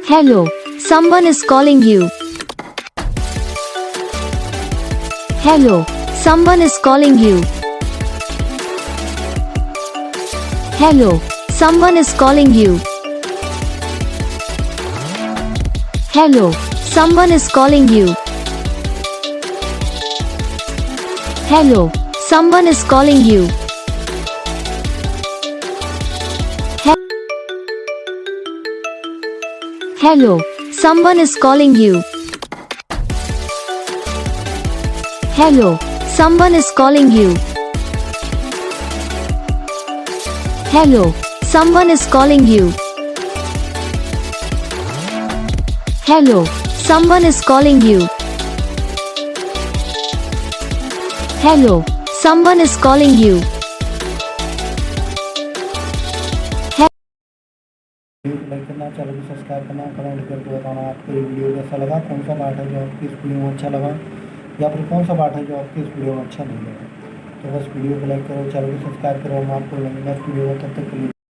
Hello, someone is calling you. Hello, someone is calling you. Hello, someone is calling you. Hello, someone is calling you. Hello, someone is calling you. Hello, someone is calling you. Hello, someone is calling you. Hello, someone is calling you. Hello, someone is calling you. Hello, someone is calling you. Like करना, channel को subscribe करना, comment करके बताना आपको ये video कैसा लगा, कौन सा पार्ट है जो आपकी इस वीडियो में अच्छा लगा या फिर कौन सा पार्ट है जो आपकी इस वीडियो में अच्छा नहीं लगा। तो बस वीडियो को लाइक करो, चैनल को सब्सक्राइब करो। हम आपको नेक्स्ट वीडियो में, तब तक के लिए।